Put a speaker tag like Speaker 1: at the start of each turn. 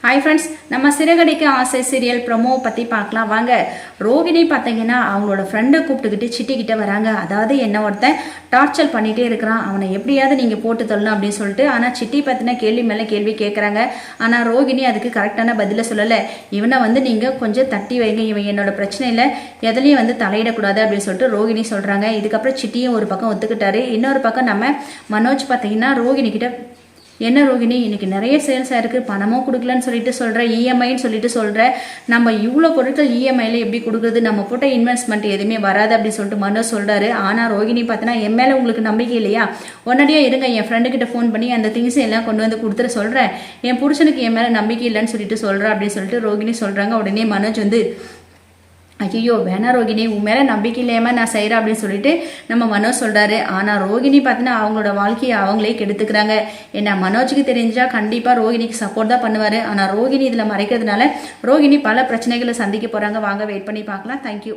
Speaker 1: Hi friends, நம்ம சிறகடிக்க ஆசை serial promo பற்றி பார்க்கலாம் வாங்க. ரோகிணி பார்த்தீங்கன்னா அவங்களோட ஃப்ரெண்டை கூப்பிட்டுக்கிட்டு சிட்டிக்கிட்ட வராங்க. அதாவது என்ன ஒருத்தன் டார்ச்சர் பண்ணிகிட்டே இருக்கிறான், அவனை எப்படியாவது நீங்கள் போட்டு தள்ளணும் அப்படின்னு சொல்லிட்டு. ஆனால் சிட்டி பார்த்தீங்கன்னா கேள்வி மேலே கேள்வி கேட்குறாங்க. ஆனால் ரோகிணி அதுக்கு கரெக்டான பதிலை சொல்லலை. இவனை நீங்கள் கொஞ்சம் தட்டி வைங்க, இவன் என்னோட பிரச்சனையில் எதுலேயும் தலையிடக்கூடாது அப்படின்னு சொல்லிட்டு ரோகிணி சொல்கிறாங்க. இதுக்கப்புறம் சிட்டியும் ஒரு பக்கம் ஒத்துக்கிட்டாரு. இன்னொரு பக்கம் நம்ம மனோஜ் பார்த்தீங்கன்னா ரோகிணி கிட்ட, என்ன ரோகிணி இன்னைக்கு நிறைய சேல்ஸ் ஆயிருக்கு, பணமும் கொடுக்கலன்னு சொல்லிட்டு சொல்கிற, இஎம்ஐன்னு சொல்லிட்டு சொல்கிற, நம்ம இவ்வளோ பொருட்கள் இஎம்ஐயில் எப்படி கொடுக்குறது, நம்ம போட்ட இன்வெஸ்ட்மெண்ட் எதுவுமே வராது அப்படின்னு சொல்லிட்டு மனோஜ் சொல்கிறாரு. ஆனால் ரோகிணி பார்த்தீங்கன்னா என் மேலே உங்களுக்கு நம்பிக்கை இல்லையா, உடனடியாக இருங்க, என் ஃப்ரெண்டுக்கிட்ட ஃபோன் பண்ணி அந்த திங்ஸ் எல்லாம் கொண்டு வந்து கொடுத்துட சொல்கிறேன், என் புருஷனுக்கு என் மேலே நம்பிக்கை இல்லைன்னு சொல்லிட்டு சொல்கிறேன் அப்படின்னு சொல்லிட்டு ரோகிணி சொல்கிறாங்க. உடனே மனோஜ் ஐயோ வேணா ரோகிணி, உன் மேலே நம்பிக்கை இல்லாம நான் செய்கிறேன் அப்படின்னு சொல்லிட்டு நம்ம மனோஜ் சொல்கிறாரு. ஆனால் ரோகிணி பார்த்தீங்கன்னா அவங்களோட வாழ்க்கையை அவங்களே கெடுத்துக்கிறாங்க. ஏன்னா மனோஜுக்கு தெரிஞ்சால் கண்டிப்பாக ரோகிணிக்கு சப்போர்ட் தான் பண்ணுவார். ஆனால் ரோகிணி இதில் மறைக்கிறதுனால ரோகிணி பல பிரச்சனைகளை சந்திக்க போகிறாங்க. வாங்க வெயிட் பண்ணி பார்க்கலாம். தேங்க்யூ.